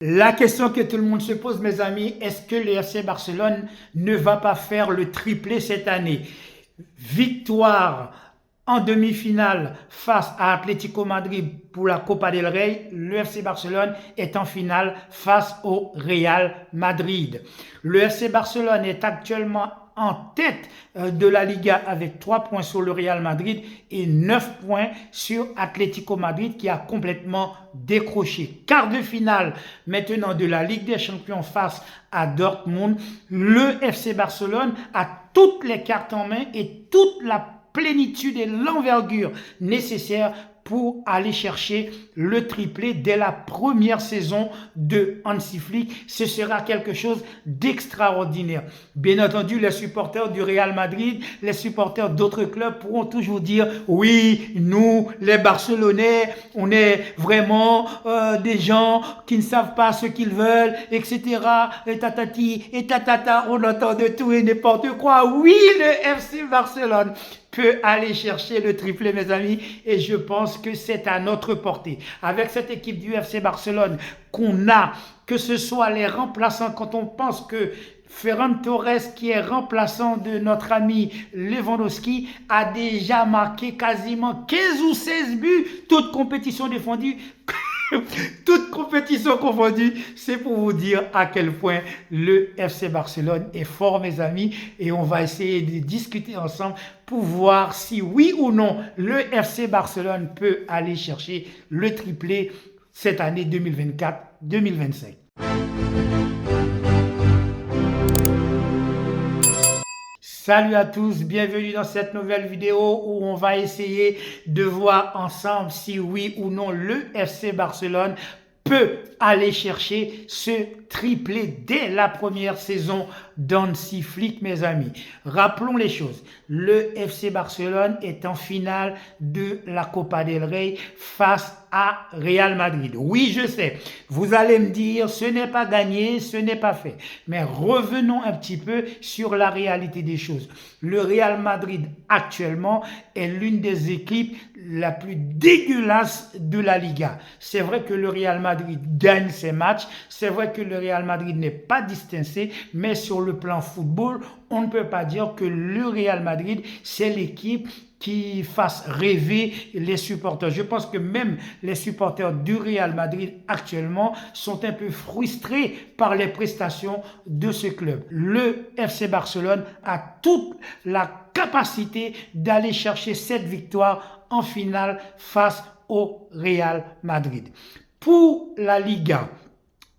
La question que tout le monde se pose, mes amis, est-ce que le FC Barcelone ne va pas faire le triplé cette année? Victoire en demi-finale face à Atlético Madrid pour la Copa del Rey, le FC Barcelone est en finale face au Real Madrid. Le FC Barcelone est actuellement en tête de la Liga avec 3 points sur le Real Madrid et 9 points sur Atlético Madrid qui a complètement décroché. Quart de finale maintenant de la Ligue des Champions face à Dortmund. Le FC Barcelone a toutes les cartes en main et toute la plénitude et l'envergure nécessaires pour aller chercher le triplé dès la première saison de Hansi Flick. Ce sera quelque chose d'extraordinaire. Bien entendu, les supporters du Real Madrid, les supporters d'autres clubs pourront toujours dire « Oui, nous, les Barcelonais, on est vraiment des gens qui ne savent pas ce qu'ils veulent, etc. » Et tatati, et tatata, on entend de tout et n'importe quoi. Oui, le FC Barcelone peut aller chercher le triplé, mes amis, et je pense que c'est à notre portée. Avec cette équipe du FC Barcelone qu'on a, que ce soit les remplaçants, quand on pense que Ferran Torres, qui est remplaçant de notre ami Lewandowski, a déjà marqué quasiment 15 ou 16 buts, toutes compétitions défendues. Toute compétition confondue, c'est pour vous dire à quel point le FC Barcelone est fort, mes amis, et on va essayer de discuter ensemble pour voir si oui ou non le FC Barcelone peut aller chercher le triplé cette année 2024-2025. Salut à tous, bienvenue dans cette nouvelle vidéo où on va essayer de voir ensemble si oui ou non le FC Barcelone peut aller chercher ce triplé dès la première saison d'Hansi Flick, mes amis. Rappelons les choses, le FC Barcelone est en finale de la Copa del Rey face à Real Madrid. Oui, je sais, vous allez me dire, ce n'est pas gagné, ce n'est pas fait. Mais revenons un petit peu sur la réalité des choses. Le Real Madrid, actuellement, est l'une des équipes la plus dégueulasse de la Liga. C'est vrai que le Real Madrid gagne ses matchs, c'est vrai que le Real Madrid n'est pas distancé, mais sur le plan football, on ne peut pas dire que le Real Madrid, c'est l'équipe qui fasse rêver les supporters. Je pense que même les supporters du Real Madrid actuellement sont un peu frustrés par les prestations de ce club. Le FC Barcelone a toute la capacité d'aller chercher cette victoire en finale face au Real Madrid. Pour la Liga,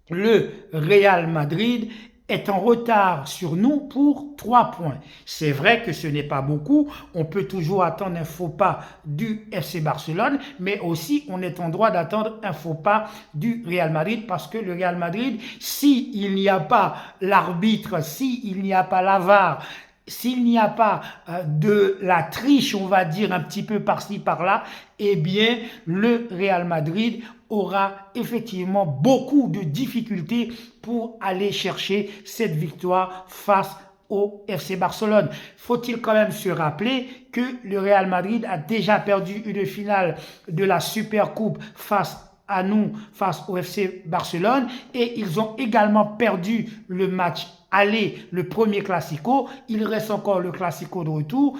le Real Madrid est en retard sur nous pour 3 points. C'est vrai que ce n'est pas beaucoup, on peut toujours attendre un faux pas du FC Barcelone, mais aussi on est en droit d'attendre un faux pas du Real Madrid parce que le Real Madrid, s'il n'y a pas l'arbitre, s'il n'y a pas la VAR, s'il n'y a pas de la triche, on va dire un petit peu par-ci, par-là, eh bien, le Real Madrid aura effectivement beaucoup de difficultés pour aller chercher cette victoire face au FC Barcelone. Faut-il quand même se rappeler que le Real Madrid a déjà perdu une finale de la Supercoupe face à nous, face au FC Barcelone, et ils ont également perdu le match aller, le premier Classico. Il reste encore le Classico de retour.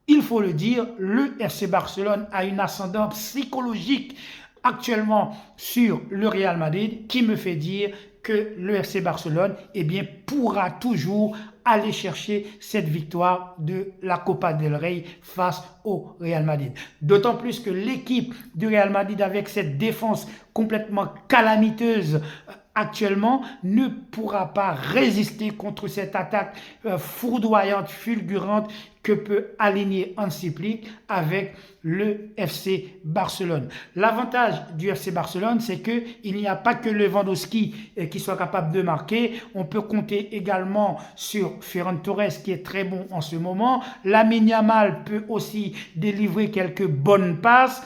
Il faut le dire, le FC Barcelone a une ascendance psychologique actuellement sur le Real Madrid qui me fait dire que le FC Barcelone pourra toujours aller chercher cette victoire de la Copa del Rey face au Real Madrid. D'autant plus que l'équipe du Real Madrid, avec cette défense complètement calamiteuse actuellement, ne pourra pas résister contre cette attaque foudroyante, fulgurante que peut aligner Hansi Flick avec le FC Barcelone. L'avantage du FC Barcelone, c'est qu'il n'y a pas que Lewandowski qui soit capable de marquer. On peut compter également sur Ferran Torres qui est très bon en ce moment. Lamine Yamal peut aussi délivrer quelques bonnes passes.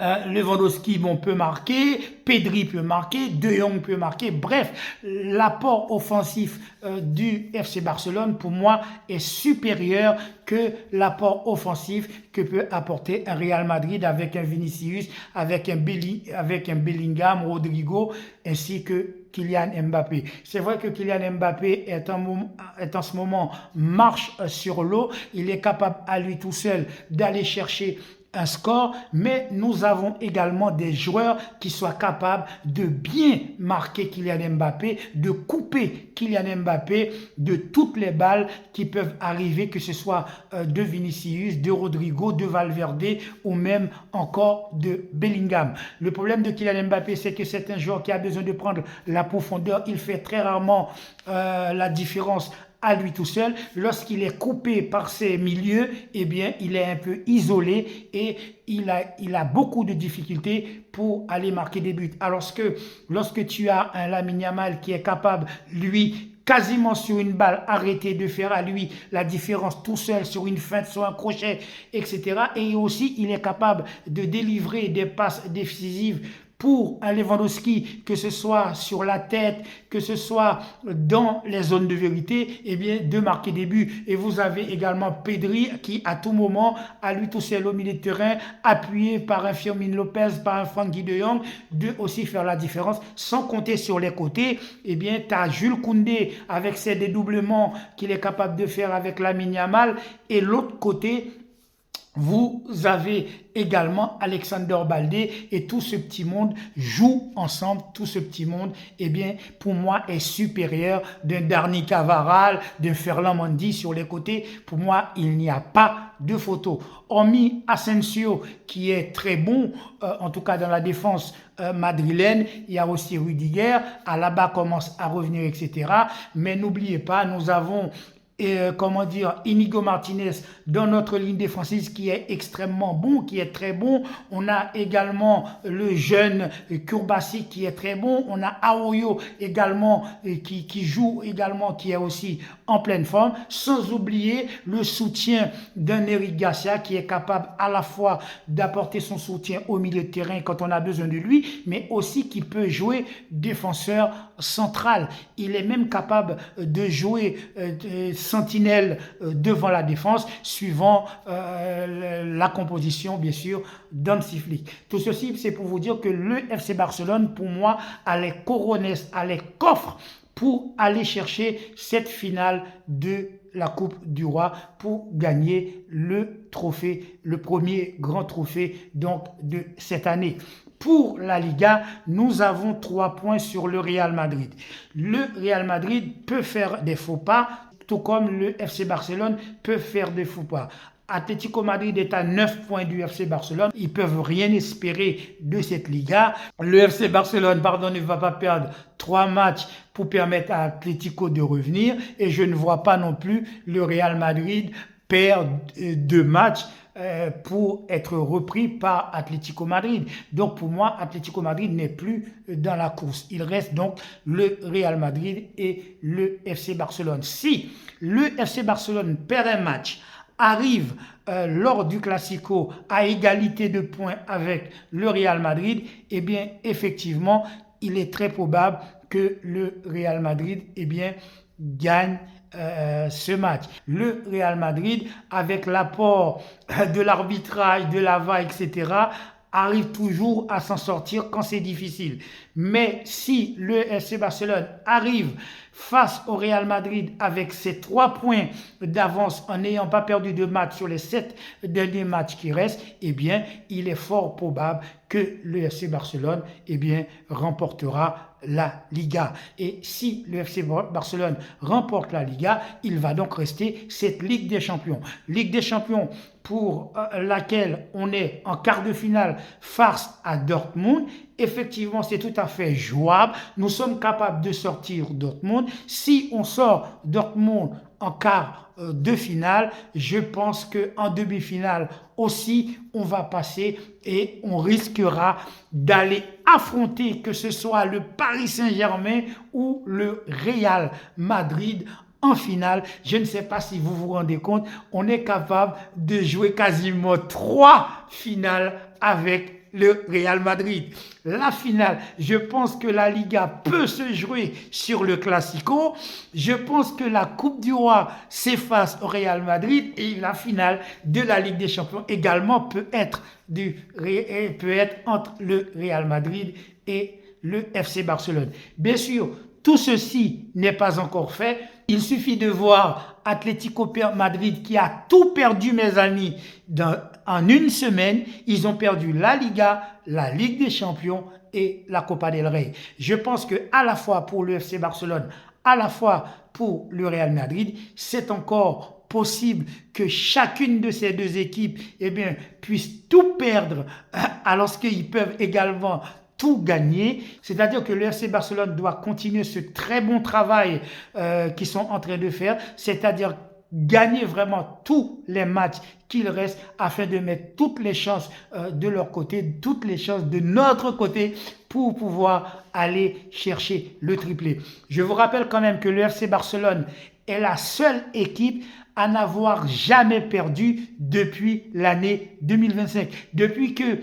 Lewandowski peut marquer, Pedri peut marquer, De Jong peut marquer. Bref, l'apport offensif du FC Barcelone, pour moi, est supérieur que l'apport offensif que peut apporter un Real Madrid avec un Vinicius, avec un Bellingham, Rodrigo, ainsi que Kylian Mbappé. C'est vrai que Kylian Mbappé est en ce moment marche sur l'eau. Il est capable à lui tout seul d'aller chercher un score, mais nous avons également des joueurs qui soient capables de bien marquer Kylian Mbappé, de couper Kylian Mbappé de toutes les balles qui peuvent arriver, que ce soit de Vinicius, de Rodrigo, de Valverde ou même encore de Bellingham. Le problème de Kylian Mbappé, c'est que c'est un joueur qui a besoin de prendre la profondeur. Il fait très rarement la différence à lui tout seul. Lorsqu'il est coupé par ses milieux, eh bien, il est un peu isolé et il a beaucoup de difficultés pour aller marquer des buts. Alors que lorsque tu as un Lamine Yamal qui est capable, lui, quasiment sur une balle, arrêter de faire à lui la différence tout seul sur une feinte, sur un crochet, etc. Et aussi, il est capable de délivrer des passes décisives pour un Lewandowski, que ce soit sur la tête, que ce soit dans les zones de vérité, eh bien, de marquer des buts. Et vous avez également Pedri qui, à tout moment, à lui tout seul au milieu de terrain, appuyé par un Fermin Lopez, par un Frenkie de Jong, de aussi faire la différence. Sans compter sur les côtés, eh bien, tu as Jules Koundé avec ses dédoublements qu'il est capable de faire avec Lamine Yamal. Et l'autre côté, vous avez également Alexander Baldé et tout ce petit monde joue ensemble. Tout ce petit monde, eh bien, pour moi, est supérieur d'un Dani Carvajal, d'un Ferland Mendy sur les côtés. Pour moi, il n'y a pas de photo. Hormis Asensio, qui est très bon, en tout cas dans la défense madrilène, il y a aussi Rudiger. Alaba commence à revenir, etc. Mais n'oubliez pas, nous avons Inigo Martinez dans notre ligne défensive qui est extrêmement bon, qui est très bon. On a également le jeune Kourbassi qui est très bon. On a Aoyo également qui joue également, qui est aussi en pleine forme. Sans oublier le soutien d'un Eric Garcia qui est capable à la fois d'apporter son soutien au milieu de terrain quand on a besoin de lui, mais aussi qui peut jouer défenseur central. Il est même capable de jouer sentinelle devant la défense, suivant la composition, bien sûr, d'Hansi Flick. Tout ceci, c'est pour vous dire que le FC Barcelone, pour moi, a les coronets, a les coffres pour aller chercher cette finale de la Coupe du Roi, pour gagner le trophée, le premier grand trophée donc de cette année. Pour la Liga, nous avons 3 points sur le Real Madrid. Le Real Madrid peut faire des faux pas, tout comme le FC Barcelone peut faire des faux pas. Atlético Madrid est à 9 points du FC Barcelone. Ils ne peuvent rien espérer de cette Liga. Le FC Barcelone, ne va pas perdre 3 matchs pour permettre à Atlético de revenir. Et je ne vois pas non plus le Real Madrid perdre 2 matchs pour être repris par Atlético Madrid. Donc pour moi, Atlético Madrid n'est plus dans la course. Il reste donc le Real Madrid et le FC Barcelone. Si le FC Barcelone perd un match, arrive lors du Classico à égalité de points avec le Real Madrid, eh bien, effectivement, il est très probable que le Real Madrid, eh bien, gagne ce match. Le Real Madrid, avec l'apport de l'arbitrage, de la VAR, etc., arrive toujours à s'en sortir quand c'est difficile. Mais si le FC Barcelone arrive face au Real Madrid avec ses 3 points d'avance en n'ayant pas perdu de match sur les 7 derniers matchs qui restent, eh bien, il est fort probable que le FC Barcelone, eh bien, remportera la Liga. Et si le FC Barcelone remporte la Liga, il va donc rester cette Ligue des Champions. Ligue des Champions pour laquelle on est en quart de finale face à Dortmund. Effectivement, c'est tout à fait jouable. Nous sommes capables de sortir Dortmund. Si on sort Dortmund en quart de finale, je pense qu'en demi-finale aussi, on va passer et on risquera d'aller affronter, que ce soit le Paris Saint-Germain ou le Real Madrid en finale. Je ne sais pas si vous vous rendez compte, on est capable de jouer quasiment 3 finales avec le Real Madrid. La finale, je pense que la Liga peut se jouer sur le Classico. Je pense que la Coupe du Roi s'efface au Real Madrid et la finale de la Ligue des Champions également peut être entre le Real Madrid et le FC Barcelone. Bien sûr, tout ceci n'est pas encore fait. Il suffit de voir Atlético Madrid qui a tout perdu, mes amis, en une semaine. Ils ont perdu la Liga, la Ligue des Champions et la Copa del Rey. Je pense que à la fois pour le FC Barcelone, à la fois pour le Real Madrid, c'est encore possible que chacune de ces deux équipes puisse tout perdre alors qu'ils peuvent également tout gagner, c'est-à-dire que le FC Barcelone doit continuer ce très bon travail qu'ils sont en train de faire, c'est-à-dire gagner vraiment tous les matchs qu'il reste afin de mettre toutes les chances de leur côté, toutes les chances de notre côté pour pouvoir aller chercher le triplé. Je vous rappelle quand même que le FC Barcelone est la seule équipe à n'avoir jamais perdu depuis l'année 2025. Depuis que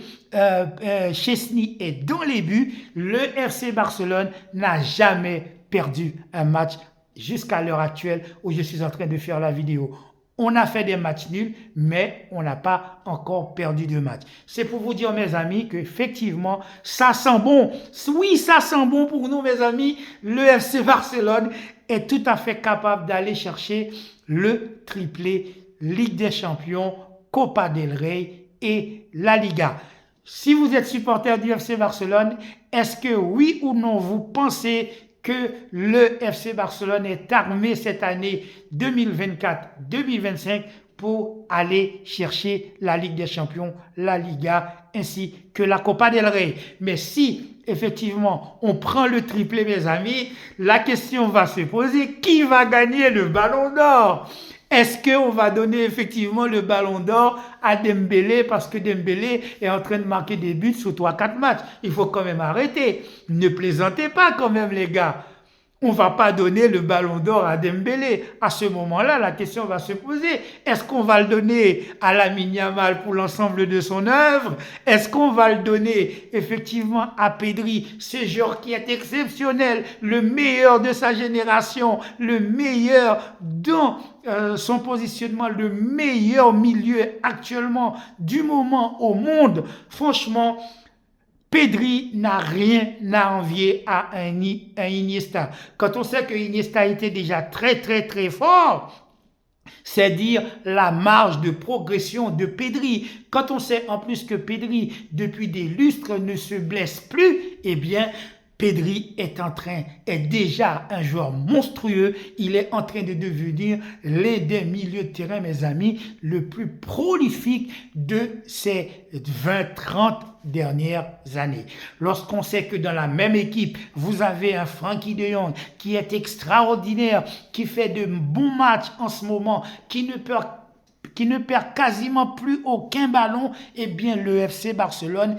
Szczęsny est dans les buts, le FC Barcelone n'a jamais perdu un match jusqu'à l'heure actuelle où je suis en train de faire la vidéo. On a fait des matchs nuls, mais on n'a pas encore perdu de match. C'est pour vous dire, mes amis, qu'effectivement, ça sent bon. Oui, ça sent bon pour nous, mes amis. Le FC Barcelone est tout à fait capable d'aller chercher le triplé Ligue des Champions, Copa del Rey et la Liga. Si vous êtes supporter du FC Barcelone, est-ce que oui ou non vous pensez que le FC Barcelone est armé cette année 2024-2025 pour aller chercher la Ligue des Champions, la Liga ainsi que la Copa del Rey? Mais si effectivement on prend le triplé, mes amis, la question va se poser: qui va gagner le Ballon d'Or? Est-ce qu'on va donner effectivement le Ballon d'Or à Dembélé parce que Dembélé est en train de marquer des buts sur 3-4 matchs? Il faut quand même arrêter. Ne plaisantez pas quand même, les gars. On ne va pas donner le Ballon d'Or à Dembélé. À ce moment-là, la question va se poser. Est-ce qu'on va le donner à Lamine Yamal pour l'ensemble de son œuvre? Est-ce qu'on va le donner effectivement à Pedri, ce joueur qui est exceptionnel, le meilleur de sa génération, le meilleur dans son positionnement, le meilleur milieu actuellement du moment au monde? Franchement, Pedri n'a rien à envier à un Iniesta. Quand on sait que Iniesta était déjà très fort, c'est dire la marge de progression de Pedri. Quand on sait en plus que Pedri, depuis des lustres, ne se blesse plus, eh bien, Pedri est déjà un joueur monstrueux. Il est en train de devenir l'un des milieux de terrain, mes amis, le plus prolifique de ces 20-30 dernières années. Lorsqu'on sait que dans la même équipe, vous avez un Frenkie de Jong qui est extraordinaire, qui fait de bons matchs en ce moment, qui ne perd quasiment plus aucun ballon, eh bien le FC Barcelone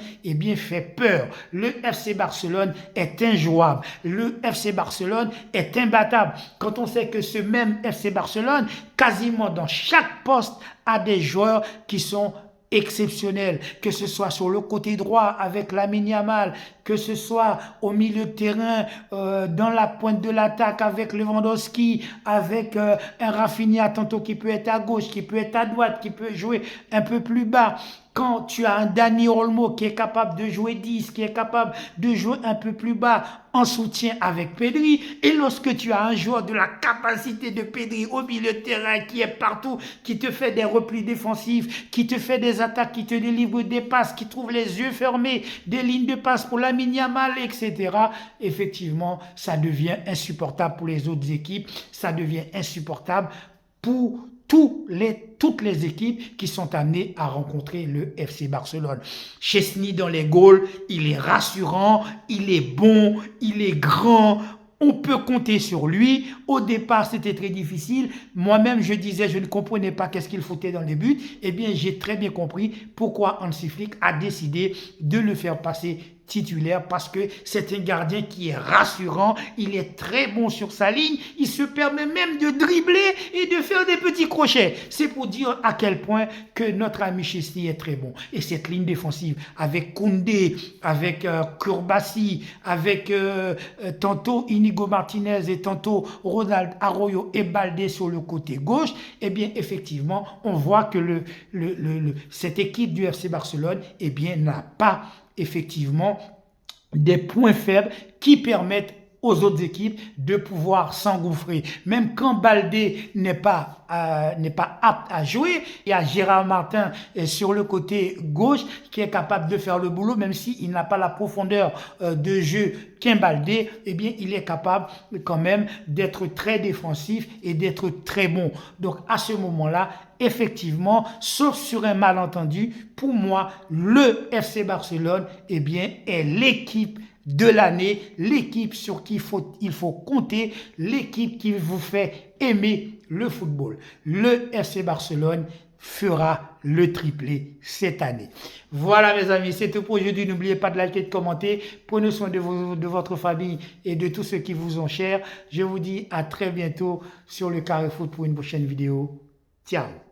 fait peur. Le FC Barcelone est injouable. Le FC Barcelone est imbattable. Quand on sait que ce même FC Barcelone, quasiment dans chaque poste, a des joueurs qui sont exceptionnel, que ce soit sur le côté droit avec Lamine Yamal, que ce soit au milieu de terrain, dans la pointe de l'attaque avec Lewandowski, avec un Rafinha tantôt qui peut être à gauche, qui peut être à droite, qui peut jouer un peu plus bas. Quand tu as un Dani Olmo qui est capable de jouer 10, qui est capable de jouer un peu plus bas en soutien avec Pedri, et lorsque tu as un joueur de la capacité de Pedri au milieu de terrain qui est partout, qui te fait des replis défensifs, qui te fait des attaques, qui te délivre des passes, qui trouve les yeux fermés, des lignes de passe pour Lamine Yamal, etc. Effectivement, ça devient insupportable pour les autres équipes, ça devient insupportable pour toutes les équipes qui sont amenées à rencontrer le FC Barcelone. Szczęsny dans les goals, il est rassurant, il est bon, il est grand. On peut compter sur lui. Au départ, c'était très difficile. Moi-même, je disais, je ne comprenais pas qu'est-ce qu'il foutait dans les buts. Eh bien, j'ai très bien compris pourquoi Hansi Flick a décidé de le faire passer titulaire parce que c'est un gardien qui est rassurant, il est très bon sur sa ligne, il se permet même de dribbler et de faire des petits crochets. C'est pour dire à quel point que notre ami Chesney est très bon. Et cette ligne défensive avec Koundé, avec Kourbassi, avec tantôt Inigo Martinez et tantôt Ronald Arroyo et Baldé sur le côté gauche, eh bien effectivement on voit que cette équipe du FC Barcelone eh bien n'a pas effectivement des points faibles qui permettent aux autres équipes de pouvoir s'engouffrer. Même quand Baldé n'est pas apte à jouer, il y a Gérard Martin sur le côté gauche qui est capable de faire le boulot, même s'il n'a pas la profondeur de jeu qu'un Baldé, eh bien il est capable quand même d'être très défensif et d'être très bon. Donc à ce moment-là, effectivement, sauf sur un malentendu, pour moi, le FC Barcelone eh bien, est l'équipe de l'année, l'équipe sur qui il faut compter, l'équipe qui vous fait aimer le football. Le FC Barcelone fera le triplé cette année. Voilà mes amis, c'est tout pour aujourd'hui. N'oubliez pas de liker et de commenter. Prenez soin de votre famille et de tous ceux qui vous ont chers. Je vous dis à très bientôt sur le Carré Foot pour une prochaine vidéo. Ciao.